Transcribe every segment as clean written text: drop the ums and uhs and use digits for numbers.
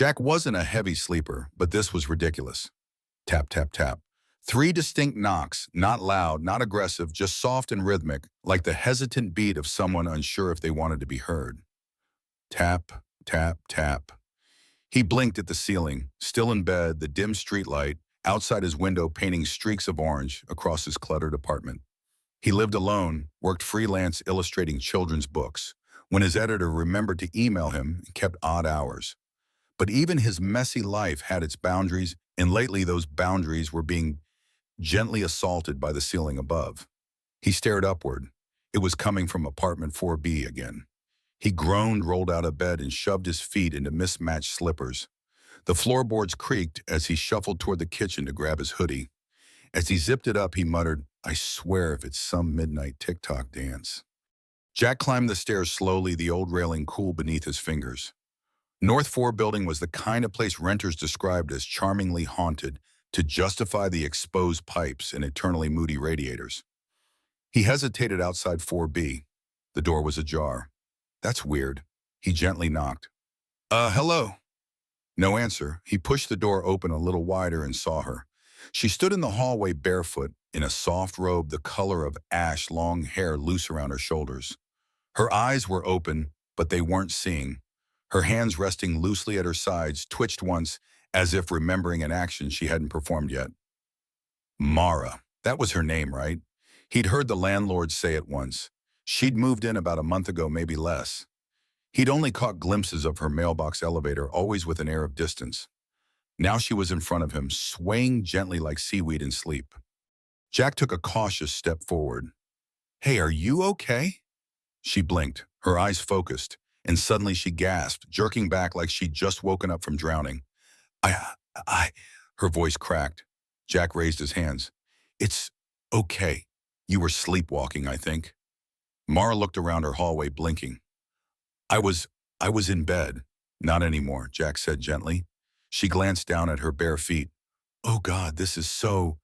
Jack wasn't a heavy sleeper, but this was ridiculous. Tap, tap, tap. Three distinct knocks, not loud, not aggressive, just soft and rhythmic, like the hesitant beat of someone unsure if they wanted to be heard. Tap, tap, tap. He blinked at the ceiling, still in bed, the dim streetlight outside his window painting streaks of orange across his cluttered apartment. He lived alone, worked freelance illustrating children's books, when his editor remembered to email him and kept odd hours. But even his messy life had its boundaries, and lately those boundaries were being gently assaulted by the ceiling above. He stared upward. It was coming from apartment 4B again. He groaned, rolled out of bed, and shoved his feet into mismatched slippers. The floorboards creaked as he shuffled toward the kitchen to grab his hoodie. As he zipped it up, he muttered, "I swear if it's some midnight TikTok dance." Jack climbed the stairs slowly, the old railing cool beneath his fingers. North 4 building was the kind of place renters described as charmingly haunted to justify the exposed pipes and eternally moody radiators. He hesitated outside 4B. The door was ajar. That's weird. He gently knocked. Hello." No answer. He pushed the door open a little wider and saw her. She stood in the hallway barefoot, in a soft robe the color of ash, long hair loose around her shoulders. Her eyes were open, but they weren't seeing. Her hands resting loosely at her sides twitched once, as if remembering an action she hadn't performed yet. Mara. That was her name, right? He'd heard the landlord say it once. She'd moved in about a month ago, maybe less. He'd only caught glimpses of her mailbox elevator, always with an air of distance. Now she was in front of him, swaying gently like seaweed in sleep. Jack took a cautious step forward. "Hey, are you okay?" She blinked, her eyes focused, and suddenly she gasped, jerking back like she'd just woken up from drowning. I, her voice cracked. Jack raised his hands. "It's okay. You were sleepwalking, I think." Mara looked around her hallway, blinking. I was in bed." "Not anymore," Jack said gently. She glanced down at her bare feet. "Oh God, this is so...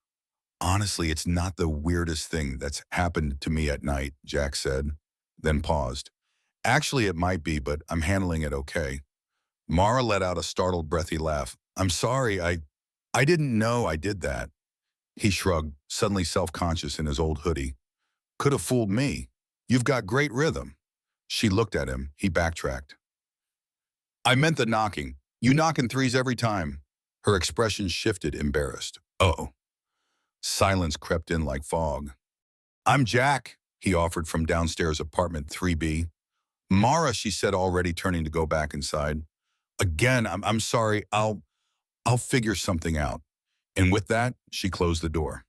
Honestly, it's not the weirdest thing that's happened to me at night," Jack said, then paused. "Actually, it might be, but I'm handling it okay." Mara let out a startled, breathy laugh. "I'm sorry, I didn't know I did that." He shrugged, suddenly self-conscious in his old hoodie. "Could have fooled me. You've got great rhythm." She looked at him. He backtracked. "I meant the knocking. You knock in threes every time." Her expression shifted, embarrassed. "Uh-oh." Silence crept in like fog. "I'm Jack," he offered from downstairs apartment 3B. "Mara," she said, already turning to go back inside. "Again, I'm sorry. I'll figure something out." And with that, she closed the door.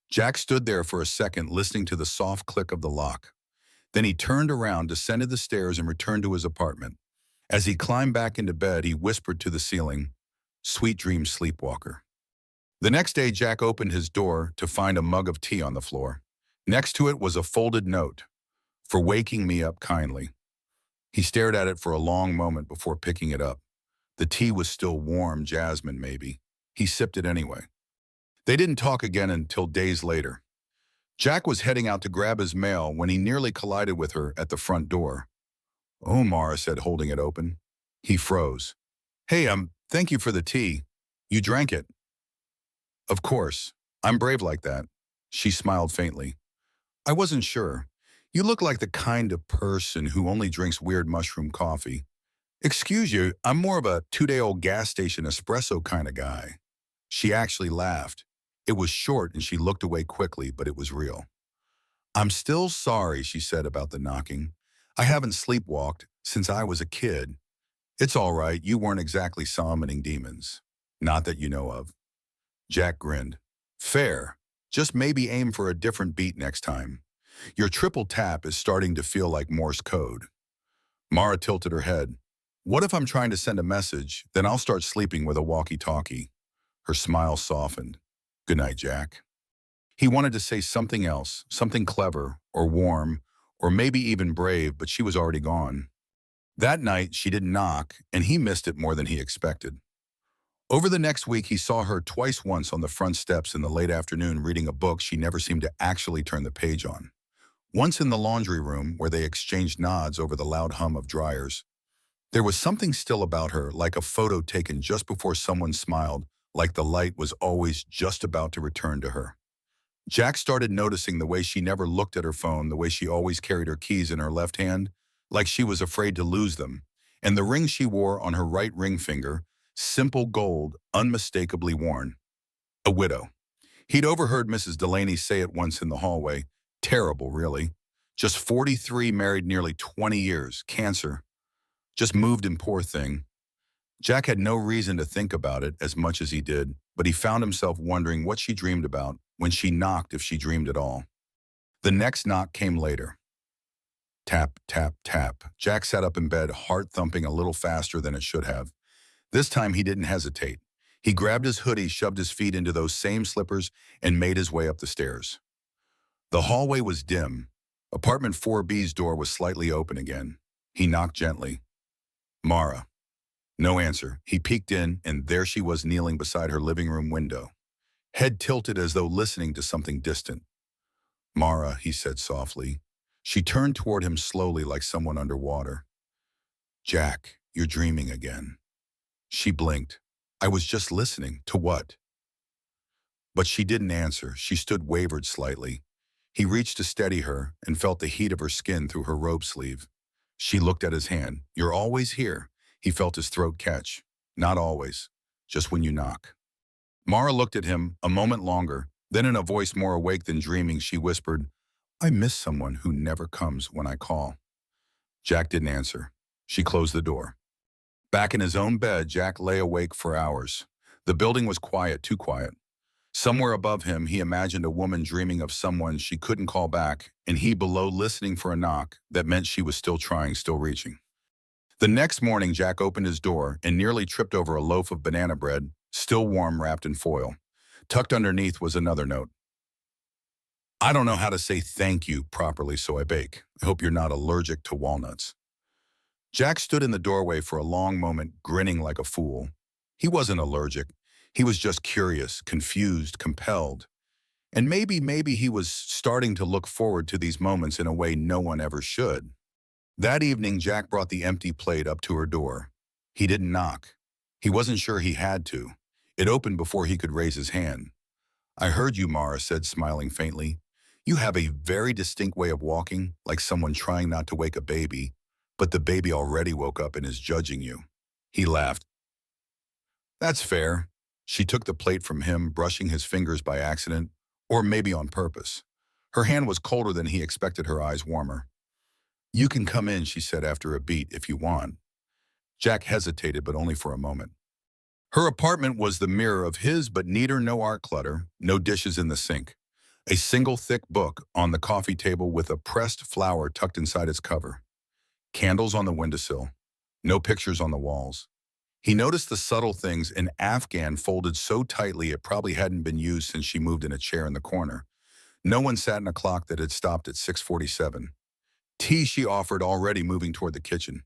Jack stood there for a second, listening to the soft click of the lock. Then he turned around, descended the stairs, and returned to his apartment. As he climbed back into bed, he whispered to the ceiling, "Sweet dreams, sleepwalker." The next day, Jack opened his door to find a mug of tea on the floor. Next to it was a folded note, "For waking me up kindly." He stared at it for a long moment before picking it up. The tea was still warm, jasmine maybe. He sipped it anyway. They didn't talk again until days later. Jack was heading out to grab his mail when he nearly collided with her at the front door. "Oh," Mara said, holding it open. He froze. "Hey, thank you for the tea. You drank it." "Of course. I'm brave like that." She smiled faintly. "I wasn't sure. You look like the kind of person who only drinks weird mushroom coffee." "Excuse you, I'm more of a two-day-old gas station espresso kind of guy." She actually laughed. It was short and she looked away quickly, but it was real. "I'm still sorry," she said, "about the knocking. I haven't sleepwalked since I was a kid." "It's all right. You weren't exactly summoning demons. Not that you know of." Jack grinned. "Fair. Just maybe aim for a different beat next time. Your triple tap is starting to feel like Morse code." Mara tilted her head. "What if I'm trying to send a message? Then I'll start sleeping with a walkie-talkie." Her smile softened. "Good night, Jack." He wanted to say something else, something clever or warm or maybe even brave, but she was already gone. That night, she didn't knock, and he missed it more than he expected. Over the next week, he saw her twice, once on the front steps in the late afternoon reading a book she never seemed to actually turn the page on. Once in the laundry room, where they exchanged nods over the loud hum of dryers. There was something still about her, like a photo taken just before someone smiled, like the light was always just about to return to her. Jack started noticing the way she never looked at her phone, the way she always carried her keys in her left hand, like she was afraid to lose them, and the ring she wore on her right ring finger, simple gold, unmistakably worn. A widow. He'd overheard Mrs. Delaney say it once in the hallway. Terrible, really. Just 43, married nearly 20 years, cancer. Just moved in, poor thing. Jack had no reason to think about it as much as he did, but he found himself wondering what she dreamed about when she knocked, if she dreamed at all. The next knock came later. Tap, tap, tap. Jack sat up in bed, heart thumping a little faster than it should have. This time he didn't hesitate. He grabbed his hoodie, shoved his feet into those same slippers, and made his way up the stairs. The hallway was dim. Apartment 4B's door was slightly open again. He knocked gently. Mara. No answer. He peeked in, and there she was kneeling beside her living room window, head tilted as though listening to something distant. Mara, he said softly. She turned toward him slowly, like someone underwater. Jack, you're dreaming again. She blinked. I was just listening. To what? But she didn't answer. She stood, wavered slightly. He reached to steady her and felt the heat of her skin through her robe sleeve. She looked at his hand. You're always here. He felt his throat catch. Not always. Just when you knock. Mara looked at him a moment longer. Then in a voice more awake than dreaming, she whispered, I miss someone who never comes when I call. Jack didn't answer. She closed the door. Back in his own bed, Jack lay awake for hours. The building was quiet, too quiet. Somewhere above him, he imagined a woman dreaming of someone she couldn't call back, and he below listening for a knock that meant she was still trying, still reaching. The next morning, Jack opened his door and nearly tripped over a loaf of banana bread, still warm, wrapped in foil. Tucked underneath was another note. I don't know how to say thank you properly, so I bake. I hope you're not allergic to walnuts. Jack stood in the doorway for a long moment, grinning like a fool. He wasn't allergic. He was just curious, confused, compelled. And maybe he was starting to look forward to these moments in a way no one ever should. That evening, Jack brought the empty plate up to her door. He didn't knock. He wasn't sure he had to. It opened before he could raise his hand. I heard you, Mara said, smiling faintly. You have a very distinct way of walking, like someone trying not to wake a baby, but the baby already woke up and is judging you. He laughed. That's fair. She took the plate from him, brushing his fingers by accident, or maybe on purpose. Her hand was colder than he expected, her eyes warmer. You can come in, she said after a beat, if you want. Jack hesitated, but only for a moment. Her apartment was the mirror of his, but neater, no art clutter, no dishes in the sink. A single thick book on the coffee table with a pressed flower tucked inside its cover. Candles on the windowsill. No pictures on the walls. He noticed the subtle things, an Afghan folded so tightly it probably hadn't been used since she moved in a chair in the corner. No one sat in a clock that had stopped at 6:47. Tea, she offered, already moving toward the kitchen.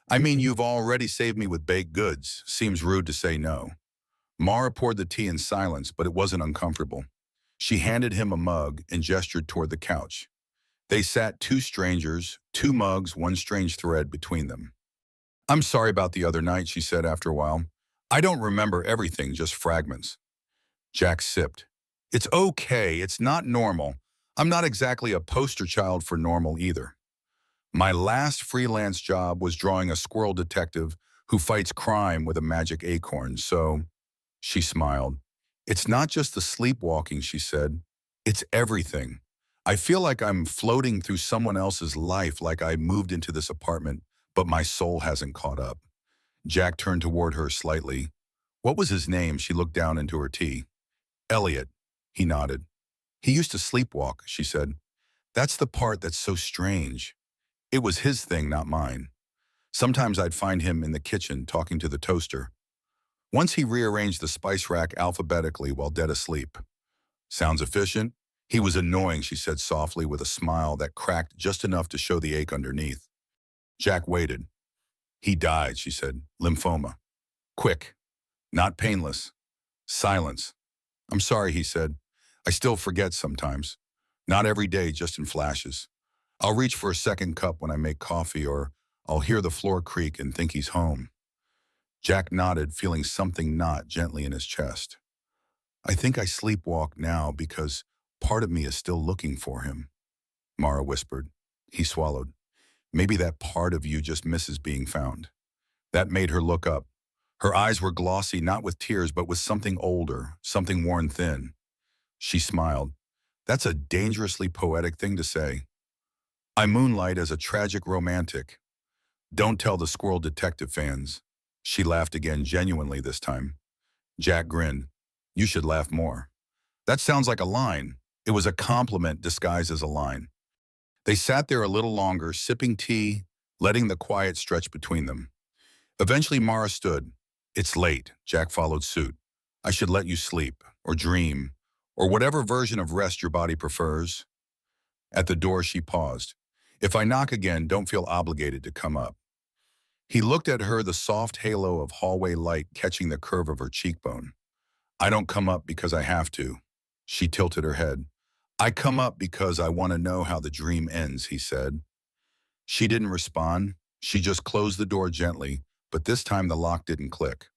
I mean, you've already saved me with baked goods. Seems rude to say no. Mara poured the tea in silence, but it wasn't uncomfortable. She handed him a mug and gestured toward the couch. They sat, two strangers, two mugs, one strange thread between them. I'm sorry about the other night, she said after a while. I don't remember everything, just fragments. Jack sipped. It's okay, it's not normal. I'm not exactly a poster child for normal either. My last freelance job was drawing a squirrel detective who fights crime with a magic acorn, so, she smiled. It's not just the sleepwalking, she said. It's everything. I feel like I'm floating through someone else's life, like I moved into this apartment, but my soul hasn't caught up. Jack turned toward her slightly. What was his name? She looked down into her tea. Elliot. He nodded. He used to sleepwalk, she said. That's the part that's so strange. It was his thing, not mine. Sometimes I'd find him in the kitchen talking to the toaster. Once he rearranged the spice rack alphabetically while dead asleep. Sounds efficient? He was annoying, she said softly with a smile that cracked just enough to show the ache underneath. Jack waited. He died, she said. Lymphoma. Quick. Not painless. Silence. I'm sorry, he said. I still forget sometimes. Not every day, just in flashes. I'll reach for a second cup when I make coffee, or I'll hear the floor creak and think he's home. Jack nodded, feeling something knot gently in his chest. I think I sleepwalk now because part of me is still looking for him, Mara whispered. He swallowed. Maybe that part of you just misses being found. That made her look up. Her eyes were glossy, not with tears, but with something older, something worn thin. She smiled. That's a dangerously poetic thing to say. I moonlight as a tragic romantic. Don't tell the Squirrel Detective fans. She laughed again, genuinely this time. Jack grinned. You should laugh more. That sounds like a line. It was a compliment disguised as a line. They sat there a little longer, sipping tea, letting the quiet stretch between them. Eventually Mara stood. It's late, Jack followed suit. I should let you sleep, or dream, or whatever version of rest your body prefers. At the door she paused. If I knock again, don't feel obligated to come up. He looked at her, the soft halo of hallway light catching the curve of her cheekbone. I don't come up because I have to. She tilted her head. I come up because I want to know how the dream ends, he said. She didn't respond. She just closed the door gently, but this time the lock didn't click.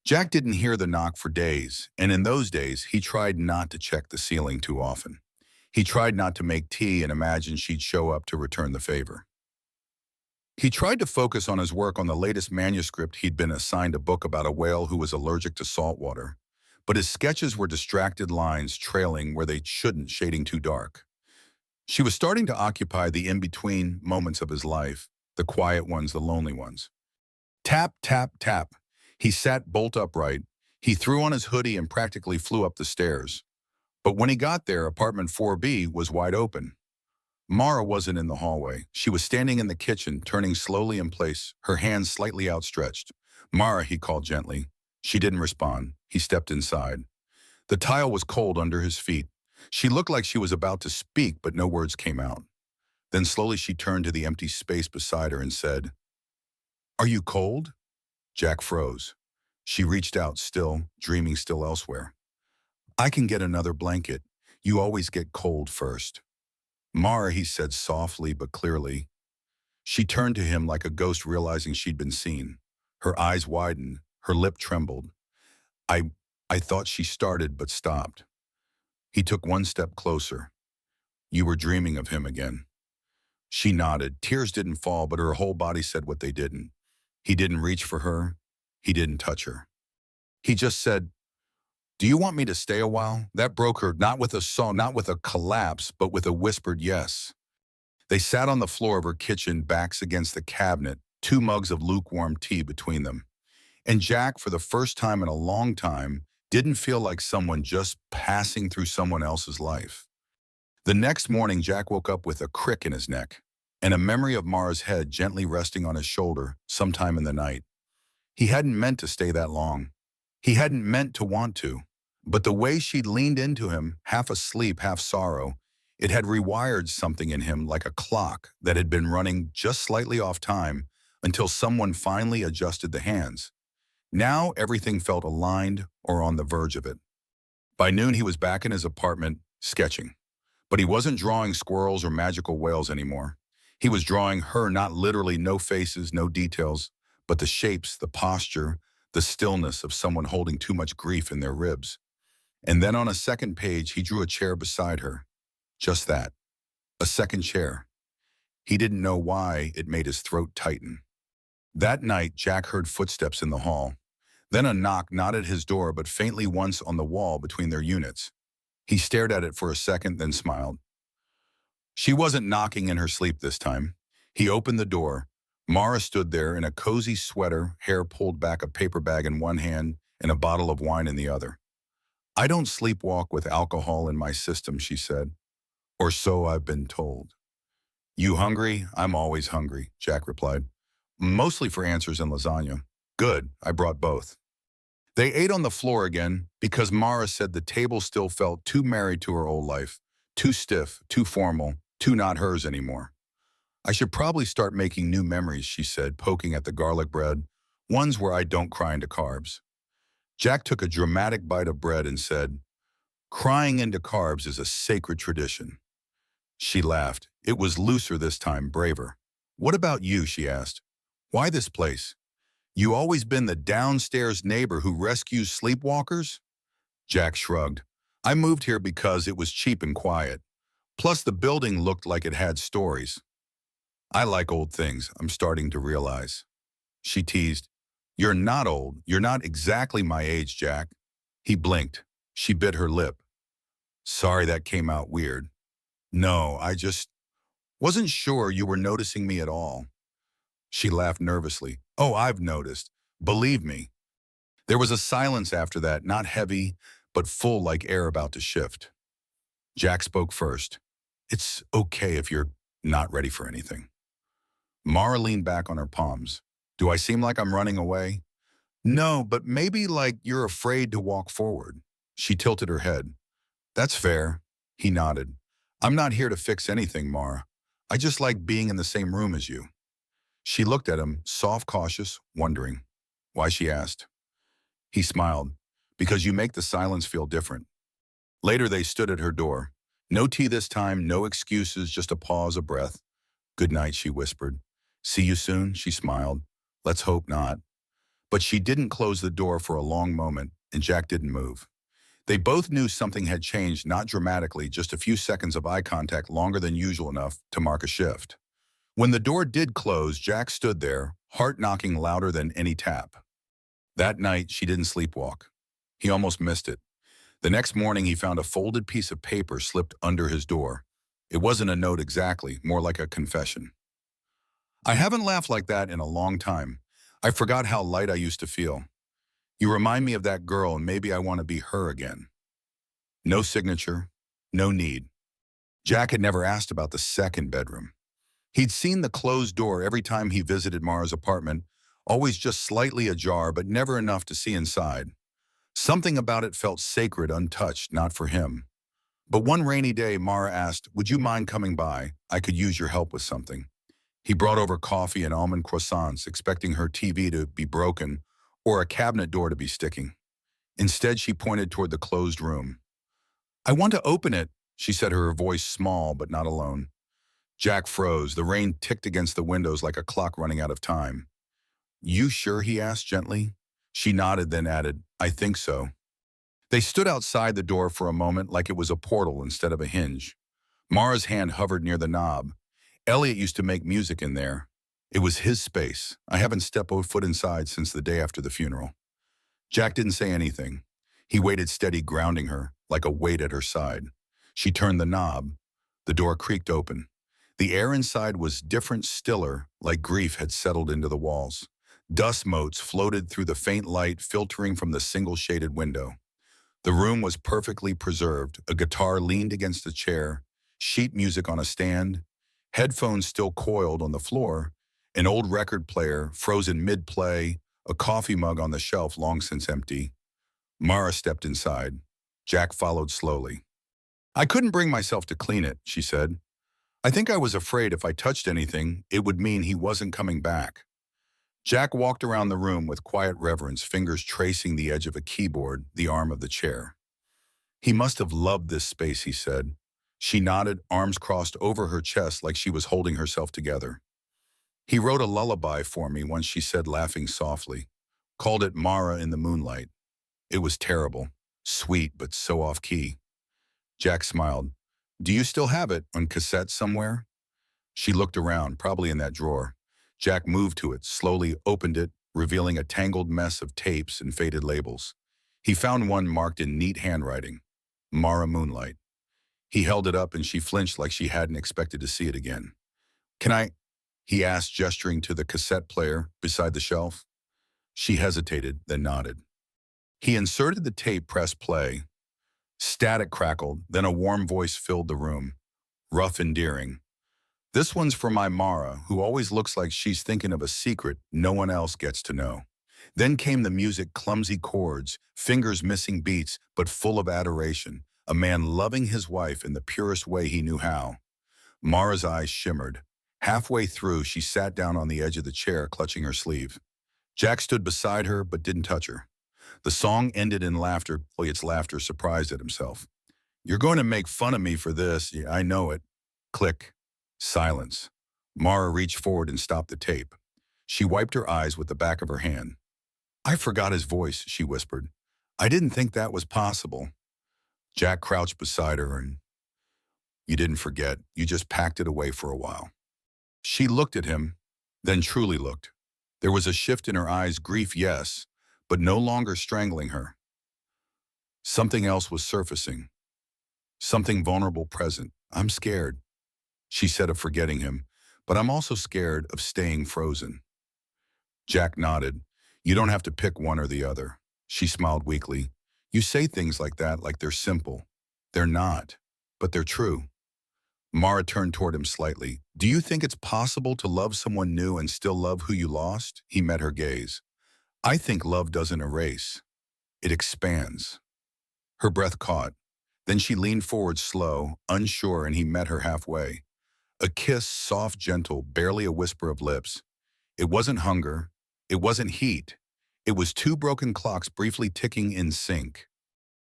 Jack didn't hear the knock for days, and in those days, he tried not to check the ceiling too often. He tried not to make tea and imagine she'd show up to return the favor. He tried to focus on his work on the latest manuscript. He'd been assigned a book about a whale who was allergic to salt water, but his sketches were distracted lines trailing where they shouldn't, shading too dark. She was starting to occupy the in-between moments of his life, the quiet ones, the lonely ones. Tap, tap, tap. He sat bolt upright. He threw on his hoodie and practically flew up the stairs. But when he got there, apartment 4B was wide open. Mara wasn't in the hallway. She was standing in the kitchen, turning slowly in place, her hands slightly outstretched. Mara, he called gently. She didn't respond. He stepped inside. The tile was cold under his feet. She looked like she was about to speak, but no words came out. Then slowly she turned to the empty space beside her and said, Are you cold? Jack froze. She reached out, still, dreaming still elsewhere. I can get another blanket. You always get cold first. Mara, he said softly but clearly. She turned to him like a ghost realizing she'd been seen. Her eyes widened, her lip trembled. I thought she started but stopped. He took one step closer. You were dreaming of him again. She nodded. Tears didn't fall, but her whole body said what they didn't. He didn't reach for her. He didn't touch her. He just said, Do you want me to stay a while? That broke her, not with a song, not with a collapse, but with a whispered yes. They sat on the floor of her kitchen, backs against the cabinet, 2 mugs of lukewarm tea between them. And Jack, for the first time in a long time, didn't feel like someone just passing through someone else's life. The next morning, Jack woke up with a crick in his neck and a memory of Mara's head gently resting on his shoulder sometime in the night. He hadn't meant to stay that long. He hadn't meant to want to. But the way she'd leaned into him, half asleep, half sorrow, it had rewired something in him like a clock that had been running just slightly off time until someone finally adjusted the hands. Now everything felt aligned or on the verge of it. By noon, he was back in his apartment, sketching. But he wasn't drawing squirrels or magical whales anymore. He was drawing her, not literally, no faces, no details, but the shapes, the posture, the stillness of someone holding too much grief in their ribs. And then on a second page, he drew a chair beside her. Just that. A second chair. He didn't know why it made his throat tighten. That night, Jack heard footsteps in the hall. Then a knock, not at his door, but faintly once on the wall between their units. He stared at it for a second, then smiled. She wasn't knocking in her sleep this time. He opened the door. Mara stood there in a cozy sweater, hair pulled back, a paper bag in one hand and a bottle of wine in the other. I don't sleepwalk with alcohol in my system, she said. Or so I've been told. You hungry? I'm always hungry, Jack replied. Mostly for answers and lasagna. Good, I brought both. They ate on the floor again because Mara said the table still felt too married to her old life, too stiff, too formal, too not hers anymore. I should probably start making new memories, she said, poking at the garlic bread, ones where I don't cry into carbs. Jack took a dramatic bite of bread and said, Crying into carbs is a sacred tradition. She laughed. It was looser this time, braver. What about you, she asked. Why this place? You always been the downstairs neighbor who rescues sleepwalkers? Jack shrugged. I moved here because it was cheap and quiet. Plus, the building looked like it had stories. I like old things, I'm starting to realize. She teased. You're not old. You're not exactly my age, Jack. He blinked. She bit her lip. Sorry that came out weird. No, I just wasn't sure you were noticing me at all. She laughed nervously. Oh, I've noticed. Believe me. There was a silence after that, not heavy, but full like air about to shift. Jack spoke first. It's okay if you're not ready for anything. Mara leaned back on her palms. Do I seem like I'm running away? No, but maybe like you're afraid to walk forward. She tilted her head. That's fair. He nodded. I'm not here to fix anything, Mara. I just like being in the same room as you. She looked at him, soft, cautious, wondering. Why, she asked. He smiled. Because you make the silence feel different. Later, they stood at her door. No tea this time, no excuses, just a pause, a breath. Good night, she whispered. See you soon, she smiled. Let's hope not. But she didn't close the door for a long moment, and Jack didn't move. They both knew something had changed, not dramatically, just a few seconds of eye contact longer than usual enough to mark a shift. When the door did close, Jack stood there, heart knocking louder than any tap. That night, she didn't sleepwalk. He almost missed it. The next morning, he found a folded piece of paper slipped under his door. It wasn't a note exactly, more like a confession. I haven't laughed like that in a long time. I forgot how light I used to feel. You remind me of that girl, and maybe I want to be her again. No signature, no need. Jack had never asked about the second bedroom. He'd seen the closed door every time he visited Mara's apartment, always just slightly ajar, but never enough to see inside. Something about it felt sacred, untouched, not for him. But one rainy day, Mara asked, would you mind coming by? I could use your help with something. He brought over coffee and almond croissants, expecting her TV to be broken or a cabinet door to be sticking. Instead, she pointed toward the closed room. I want to open it, she said, her voice small but not alone. Jack froze. The rain ticked against the windows like a clock running out of time. You sure? He asked gently. She nodded, then added, I think so. They stood outside the door for a moment like it was a portal instead of a hinge. Mara's hand hovered near the knob. Elliot used to make music in there. It was his space. I haven't stepped foot inside since the day after the funeral. Jack didn't say anything. He waited steady, grounding her, like a weight at her side. She turned the knob. The door creaked open. The air inside was different, stiller, like grief had settled into the walls. Dust motes floated through the faint light filtering from the single-shaded window. The room was perfectly preserved. A guitar leaned against a chair, sheet music on a stand, headphones still coiled on the floor, an old record player frozen mid-play, a coffee mug on the shelf long since empty. Mara stepped inside. Jack followed slowly. I couldn't bring myself to clean it, she said. I think I was afraid if I touched anything, it would mean he wasn't coming back. Jack walked around the room with quiet reverence, fingers tracing the edge of a keyboard, the arm of the chair. He must have loved this space, he said. She nodded, arms crossed over her chest like she was holding herself together. He wrote a lullaby for me once, she said, laughing softly. Called it Mara in the Moonlight. It was terrible, sweet, but so off-key. Jack smiled. Do you still have it on cassette somewhere? She looked around, probably in that drawer. Jack moved to it, slowly opened it, revealing a tangled mess of tapes and faded labels. He found one marked in neat handwriting, Mara Moonlight. He held it up and she flinched like she hadn't expected to see it again. Can I? He asked, gesturing to the cassette player beside the shelf. She hesitated, then nodded. He inserted the tape, pressed play. Static crackled, then a warm voice filled the room. Rough, endearing. This one's for my Mara, who always looks like she's thinking of a secret no one else gets to know. Then came the music, clumsy chords, fingers missing beats, but full of adoration. A man loving his wife in the purest way he knew how. Mara's eyes shimmered. Halfway through, she sat down on the edge of the chair, clutching her sleeve. Jack stood beside her, but didn't touch her. The song ended in laughter. Elliot's laughter surprised at himself. You're going to make fun of me for this. Yeah, I know it. Click. Silence. Mara reached forward and stopped the tape. She wiped her eyes with the back of her hand. I forgot his voice, she whispered. I didn't think that was possible. Jack crouched beside her and, you didn't forget, you just packed it away for a while. She looked at him, then truly looked. There was a shift in her eyes, grief, yes, but no longer strangling her. Something else was surfacing, something vulnerable present. I'm scared, she said, of forgetting him, but I'm also scared of staying frozen. Jack nodded. You don't have to pick one or the other. She smiled weakly. You say things like that like they're simple. They're not, but they're true. Mara turned toward him slightly. Do you think it's possible to love someone new and still love who you lost? He met her gaze. I think love doesn't erase. It expands. Her breath caught. Then she leaned forward slow, unsure, and he met her halfway. A kiss, soft, gentle, barely a whisper of lips. It wasn't hunger. It wasn't heat. It was two broken clocks briefly ticking in sync.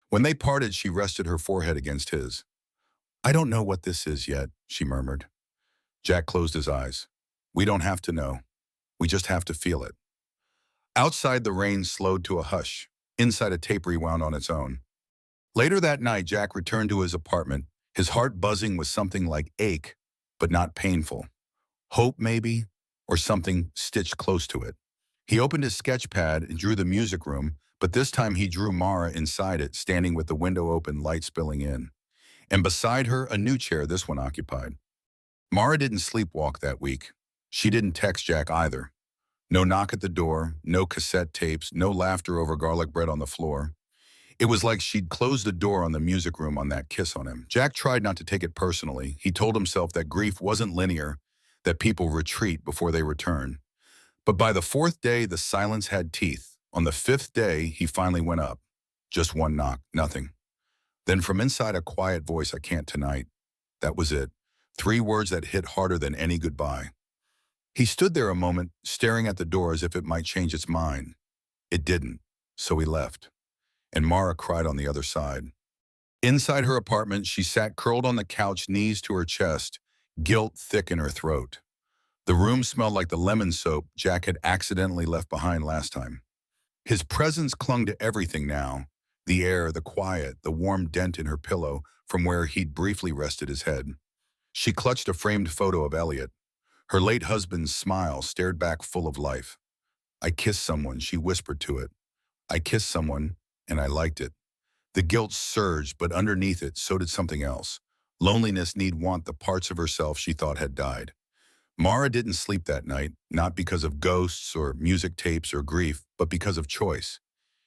When they parted, she rested her forehead against his. I don't know what this is yet, she murmured. Jack closed his eyes. We don't have to know. We just have to feel it. Outside, the rain slowed to a hush. Inside, a tape rewound on its own. Later that night, Jack returned to his apartment, his heart buzzing with something like ache, but not painful. Hope, maybe, or something stitched close to it. He opened his sketch pad and drew the music room, but this time he drew Mara inside it, standing with the window open, light spilling in. And beside her, a new chair, this one occupied. Mara didn't sleepwalk that week. She didn't text Jack either. No knock at the door, no cassette tapes, no laughter over garlic bread on the floor. It was like she'd closed the door on the music room on that kiss on him. Jack tried not to take it personally. He told himself that grief wasn't linear, that people retreat before they return. But by the fourth day, the silence had teeth. On the fifth day, he finally went up. Just one knock, nothing. Then from inside, a quiet voice, I can't tonight. That was it. 3 words that hit harder than any goodbye. He stood there a moment, staring at the door as if it might change its mind. It didn't, so he left. And Mara cried on the other side. Inside her apartment, she sat curled on the couch, knees to her chest, guilt thick in her throat. The room smelled like the lemon soap Jack had accidentally left behind last time. His presence clung to everything now. The air, the quiet, the warm dent in her pillow from where he'd briefly rested his head. She clutched a framed photo of Elliot. Her late husband's smile stared back full of life. I kissed someone, she whispered to it. I kissed someone, and I liked it. The guilt surged, but underneath it, so did something else. Loneliness, need, want, the parts of herself she thought had died. Mara didn't sleep that night, not because of ghosts or music tapes or grief, but because of choice.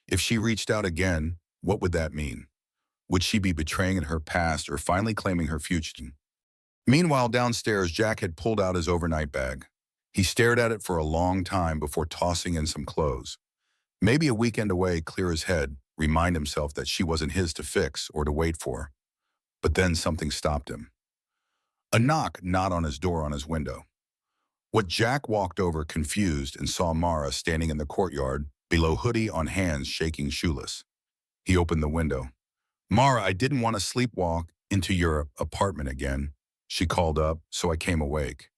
If she reached out again, what would that mean? Would she be betraying in her past or finally claiming her future? Meanwhile, downstairs, Jack had pulled out his overnight bag. He stared at it for a long time before tossing in some clothes. Maybe a weekend away, clear his head, remind himself that she wasn't his to fix or to wait for. But then something stopped him. A knock, not on his door, on his window. What Jack walked over, confused, and saw Mara standing in the courtyard, below, hoodie on hands, shaking, shoeless. He opened the window. Mara, I didn't want to sleepwalk into your apartment again, she called up, so I came awake.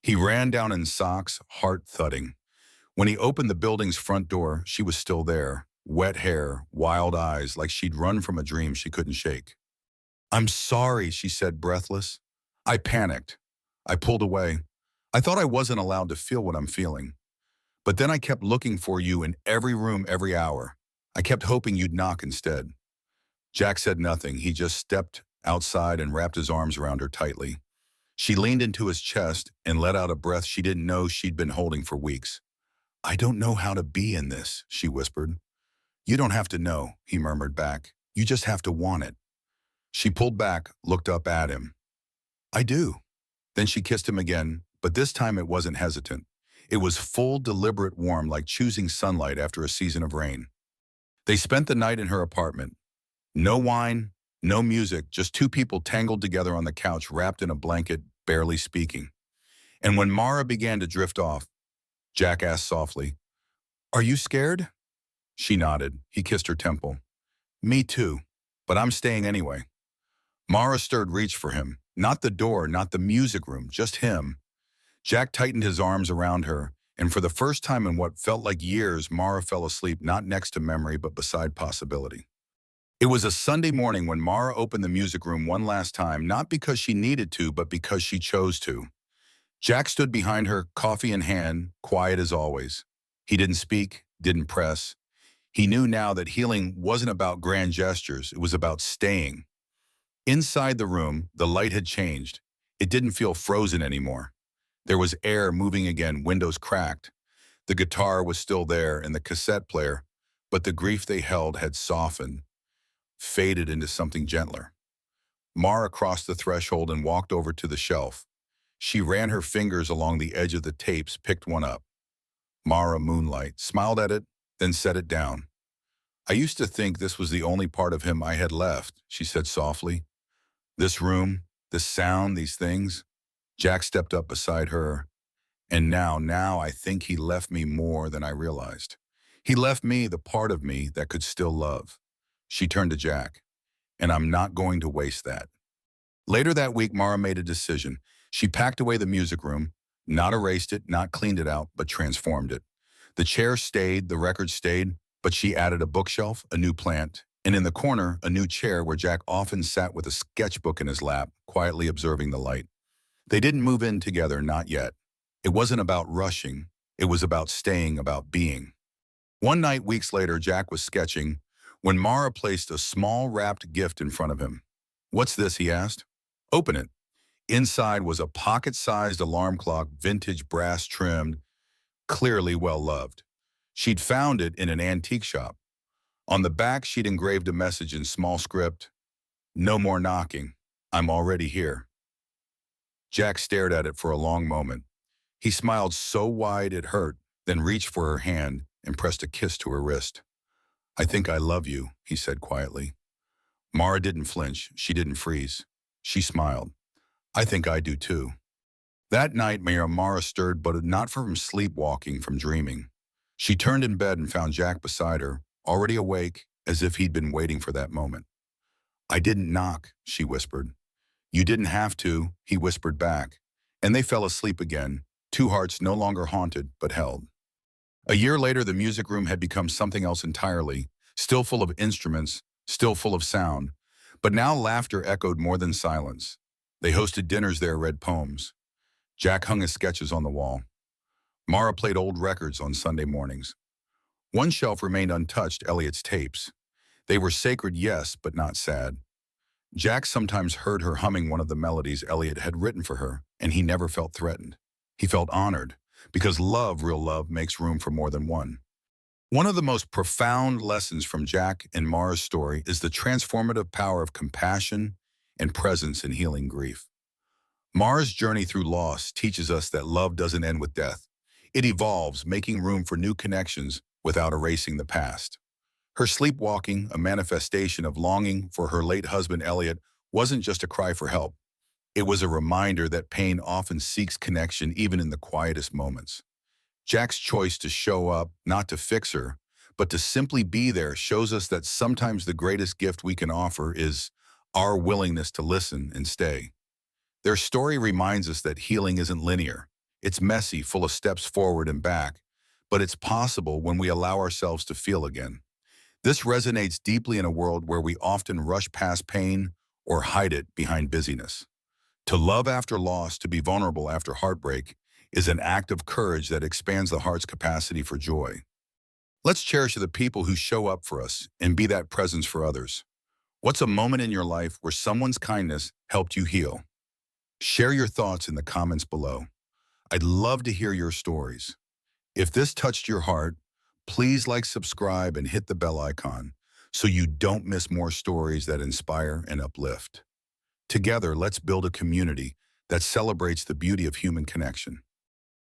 He ran down in socks, heart thudding. When he opened the building's front door, she was still there, wet hair, wild eyes, like she'd run from a dream she couldn't shake. I'm sorry, she said, breathless. I panicked. I pulled away. I thought I wasn't allowed to feel what I'm feeling. But then I kept looking for you in every room, every hour. I kept hoping you'd knock instead. Jack said nothing. He just stepped outside and wrapped his arms around her tightly. She leaned into his chest and let out a breath she didn't know she'd been holding for weeks. I don't know how to be in this, she whispered. You don't have to know, he murmured back. You just have to want it. She pulled back, looked up at him. I do. Then she kissed him again, but this time it wasn't hesitant. It was full, deliberate, warm, like choosing sunlight after a season of rain. They spent the night in her apartment. No wine, no music, just 2 people tangled together on the couch, wrapped in a blanket, barely speaking. And when Mara began to drift off, Jack asked softly, Are you scared? She nodded. He kissed her temple. Me too, but I'm staying anyway. Mara stirred, reached for him. Not the door, not the music room, just him. Jack tightened his arms around her, and for the first time in what felt like years, Mara fell asleep not next to memory but beside possibility. It was a Sunday morning when Mara opened the music room one last time, not because she needed to, but because she chose to. Jack stood behind her, coffee in hand, quiet as always. He didn't speak, didn't press. He knew now that healing wasn't about grand gestures, it was about staying. Inside the room, the light had changed. It didn't feel frozen anymore. There was air moving again, windows cracked. The guitar was still there and the cassette player, but the grief they held had softened, faded into something gentler. Mara crossed the threshold and walked over to the shelf. She ran her fingers along the edge of the tapes, picked one up. Mara Moonlight smiled at it, then set it down. I used to think this was the only part of him I had left, she said softly. This room, this sound, these things. Jack stepped up beside her. And now I think he left me more than I realized. He left me the part of me that could still love. She turned to Jack. And I'm not going to waste that. Later that week, Mara made a decision. She packed away the music room, not erased it, not cleaned it out, but transformed it. The chair stayed, the record stayed, but she added a bookshelf, a new plant, and in the corner, a new chair where Jack often sat with a sketchbook in his lap, quietly observing the light. They didn't move in together, not yet. It wasn't about rushing. It was about staying, about being. One night, weeks later, Jack was sketching when Mara placed a small wrapped gift in front of him. What's this, he asked. Open it. Inside was a pocket-sized alarm clock, vintage brass trimmed, clearly well-loved. She'd found it in an antique shop. On the back, she'd engraved a message in small script. No more knocking. I'm already here. Jack stared at it for a long moment. He smiled so wide it hurt, then reached for her hand and pressed a kiss to her wrist. I think I love you, he said quietly. Mara didn't flinch. She didn't freeze. She smiled. I think I do too. That night, Mara stirred, but not from sleepwalking, from dreaming. She turned in bed and found Jack beside her, already awake, as if he'd been waiting for that moment. I didn't knock, she whispered. You didn't have to, he whispered back. And they fell asleep again, two hearts no longer haunted, but held. A year later, the music room had become something else entirely, still full of instruments, still full of sound, but now laughter echoed more than silence. They hosted dinners there, read poems. Jack hung his sketches on the wall. Mara played old records on Sunday mornings. One shelf remained untouched, Elliot's tapes. They were sacred, yes, but not sad. Jack sometimes heard her humming one of the melodies Elliot had written for her, and he never felt threatened. He felt honored, because love, real love, makes room for more than one. One of the most profound lessons from Jack and Mara's story is the transformative power of compassion and presence in healing grief. Mara's journey through loss teaches us that love doesn't end with death. It evolves, making room for new connections without erasing the past. Her sleepwalking, a manifestation of longing for her late husband Elliot, wasn't just a cry for help. It was a reminder that pain often seeks connection even in the quietest moments. Jack's choice to show up, not to fix her, but to simply be there, shows us that sometimes the greatest gift we can offer is our willingness to listen and stay. Their story reminds us that healing isn't linear. It's messy, full of steps forward and back, but it's possible when we allow ourselves to feel again. This resonates deeply in a world where we often rush past pain or hide it behind busyness. To love after loss, to be vulnerable after heartbreak, is an act of courage that expands the heart's capacity for joy. Let's cherish the people who show up for us and be that presence for others. What's a moment in your life where someone's kindness helped you heal? Share your thoughts in the comments below. I'd love to hear your stories. If this touched your heart, please like, subscribe, and hit the bell icon so you don't miss more stories that inspire and uplift. Together, let's build a community that celebrates the beauty of human connection.